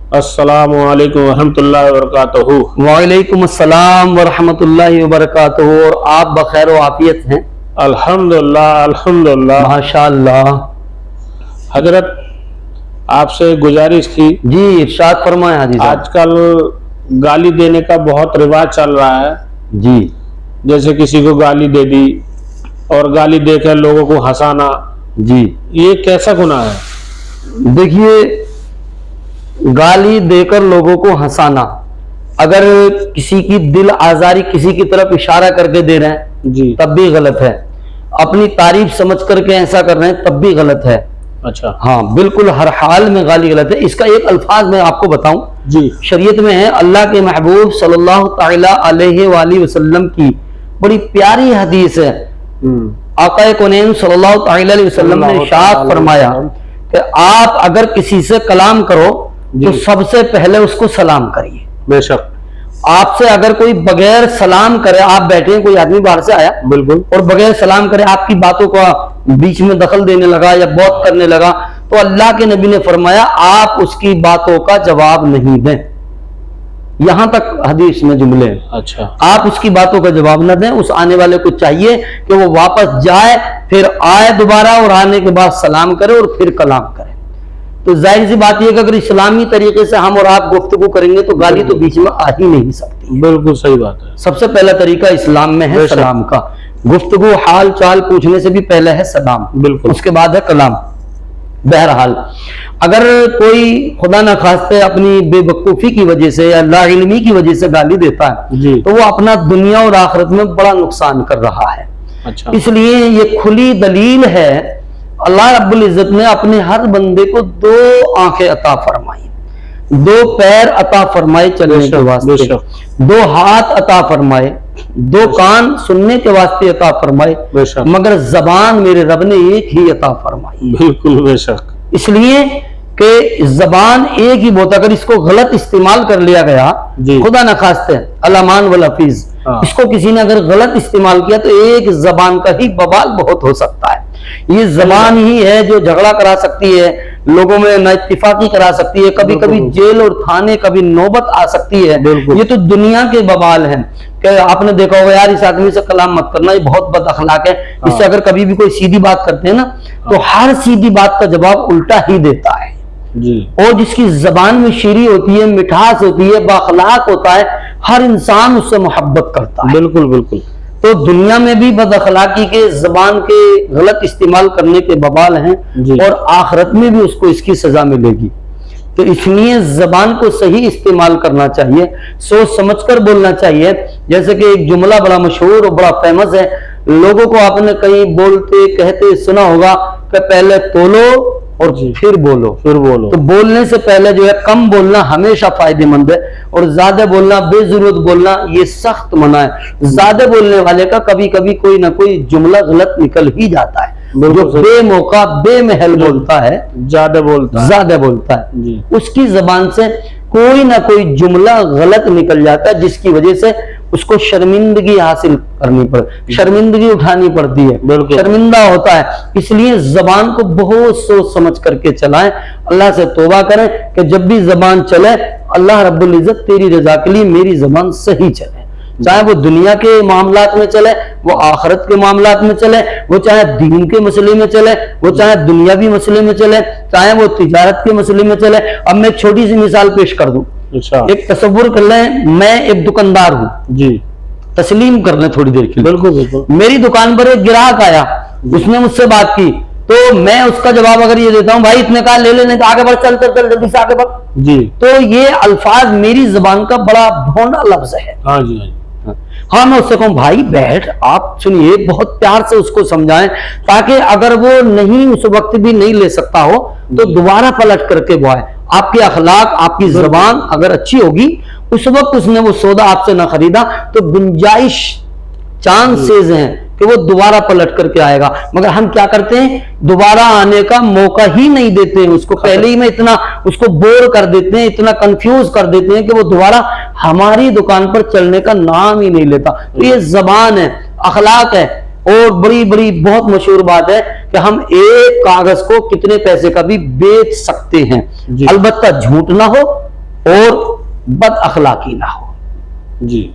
अस्सलामु अलैकुम वरहमतुल्लाहि वबरकातुहू। वालेकुम अस्सलाम वरहमतुल्लाहि वबरकातुहू। और आप बखैर व आफियत हैं? अल्हम्दुलिल्लाह अल्हम्दुलिल्लाह। माशाअल्लाह। हजरत, आपसे गुजारिश थी। जी इरशाद फरमाएं हाजी साहब। आजकल गाली देने का बहुत रिवाज चल रहा है। जी जैसे किसी को गाली दे दी और गाली देकर लोगों को हंसाना, जी ये कैसा गुनाह है? देखिए, गाली देकर लोगों को हंसाना, अगर किसी की दिल आजारी किसी की तरफ इशारा करके दे रहे हैं जी, तब भी गलत है। अपनी तारीफ समझ करके ऐसा कर रहे हैं तब भी गलत है। अच्छा, हाँ बिल्कुल, हर हाल में गाली गलत है। इसका एक अल्फाज मैं आपको बताऊं, जी, शरीयत में है। अल्लाह के महबूब सल्लल्लाहु ताला अलैहि वसल्लम की बड़ी प्यारी हदीस है। आका कौनैन सल्लल्लाहु ताला अलैहि वसल्लम ने इरशाद फरमाया कि आप अगर किसी से कलाम करो तो सबसे पहले उसको सलाम करिए। बेशक। आपसे अगर कोई बगैर सलाम करे, आप बैठे हैं, कोई आदमी बाहर से आया बिल्कुल, और बगैर सलाम करे आपकी बातों का बीच में दखल देने लगा या बहुत करने लगा, तो अल्लाह के नबी ने फरमाया आप उसकी बातों का जवाब नहीं दें। यहां तक हदीस में जुमले हैं। अच्छा, आप उसकी बातों का जवाब न दें। उस आने वाले को चाहिए कि वो वापस जाए, फिर आए दोबारा और आने के बाद सलाम करे और फिर कलाम करे। तो जाहिर सी बात यह कि अगर इस्लामी तरीके से हम और आप गुफ्तगू करेंगे तो गाली तो बीच में आ ही नहीं सकती। बिल्कुल सही बात है। सबसे पहला तरीका इस्लाम में है सलाम का। गुफ्तगू हाल चाल पूछने से भी पहले है सलाम, बिल्कुल, उसके बाद है कलाम। बहरहाल, अगर कोई खुदा न खास्ते अपनी बेवकूफी की वजह से या लाइल्मी की वजह से गाली देता है जी, तो वो अपना दुनिया और आखिरत में बड़ा नुकसान कर रहा है। अच्छा, इसलिए ये खुली दलील है, अल्लाह रब्बुल इज्जत ने अपने हर बंदे को दो आंखें अता फरमाई, दो पैर अता फरमाए चलने के वास्ते, दो हाथ अता फरमाए, दो कान सुनने के वास्ते अता फरमाए, मगर जबान मेरे रब ने एक ही अता फरमाई। बिल्कुल बेशक। इसलिए कि जबान एक ही बहुत, अगर इसको गलत इस्तेमाल कर लिया गया, खुदा न खास्ते अलामान वल हफीज, इसको किसी ने अगर गलत इस्तेमाल किया तो एक जबान का ही बवाल बहुत हो सकता है। ये जबान ही है जो झगड़ा करा सकती है, लोगों में नाइत्तिफाकी करा सकती है, कभी कभी जेल और थाने कभी नौबत आ सकती है। ये तो दुनिया के बवाल हैं कि आपने देखा होगा यार इस आदमी से कलाम मत करना, ये बहुत बद अखलाक है। इससे अगर कभी भी कोई सीधी बात करते हैं ना तो हर सीधी बात का जवाब उल्टा ही देता है जी। और जिसकी जबान में शीरी होती है, मिठास होती है, बाखलाक होता है, हर इंसान उससे मोहब्बत करता है। बिल्कुल बिल्कुल। तो दुनिया में भी बद अखलाकी के जबान के गलत इस्तेमाल करने के बवाल हैं और आखिरत में भी उसको इसकी सजा मिलेगी। तो इसलिए जबान को सही इस्तेमाल करना चाहिए, सोच समझकर बोलना चाहिए। जैसे कि एक जुमला बड़ा मशहूर और बड़ा फेमस है, लोगों को आपने कहीं बोलते कहते सुना होगा कि पहले तोलो और फिर बोलो। तो बोलने से पहले जो है कम बोलना हमेशा फायदेमंद है और ज्यादा बोलना, बेजरूरत बोलना ये सख्त मना है। ज्यादा बोलने वाले का कभी कभी कोई ना कोई जुमला गलत निकल ही जाता है। जो बेमौका बेमहल बोलता है, ज्यादा बोलता है, उसकी जबान से कोई ना कोई जुमला गलत निकल जाता है, जिसकी वजह से उसको शर्मिंदगी हासिल करनी पड़ती, शर्मिंदगी उठानी पड़ती है, शर्मिंदा होता है। इसलिए जबान को बहुत सोच समझ करके चलाएं। अल्लाह से तौबा करें कि जब भी जबान चले, अल्लाह रब्बुल इज्जत तेरी रजा के लिए मेरी जबान सही चले, चाहे वो दुनिया के मामलात में चले, वो आखिरत के मामलात में चले, वो चाहे दीन के मसले में चले, वो चाहे दुनियावी मसले में चले, चाहे वो तिजारत के मसले में चले। अब मैं एक छोटी सी मिसाल पेश कर दूं। एक तसव्वुर कर लें, मैं एक दुकानदार हूं जी, तस्लीम कर लें थोड़ी देर के लिए। बिल्कुल। मेरी दुकान पर एक ग्राहक आया, उसने मुझसे बात की, तो मैं उसका जवाब अगर ये देता हूं भाई इतने का ले लेने, तो आगे बढ़, चल जल्दी से आगे बढ़ जी, तो ये अल्फाज मेरी जुबान का बड़ा भोंडा लफ्ज है। हाँ जी, हाँ मैं उससे कहूँ भाई बैठ, आप सुनिए, बहुत प्यार से उसको समझाएं ताकि अगर वो नहीं उस वक्त भी नहीं ले सकता हो तो दोबारा पलट करके वो आए। आपके अखलाक, आपकी जबान अगर अच्छी होगी, उस वक्त उसने वो सौदा आपसे ना खरीदा तो गुंजाइश, चांसेस हैं कि वो दोबारा पलट करके आएगा। मगर हम क्या करते हैं, दोबारा आने का मौका ही नहीं देते हैं उसको, पहले ही में इतना उसको बोर कर देते हैं, इतना कंफ्यूज कर देते हैं कि वो दोबारा हमारी दुकान पर चलने का नाम ही नहीं लेता। तो ये जबान है, अखलाक है। और बड़ी बड़ी बहुत मशहूर बात है कि हम एक कागज को कितने पैसे का भी बेच सकते हैं, अलबत्ता झूठ ना हो اور بد اخلاقی نہ ہو. جی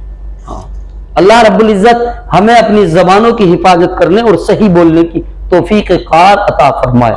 اللہ رب العزت ہمیں اپنی زبانوں کی حفاظت کرنے اور صحیح بولنے کی توفیق کار عطا فرمائے.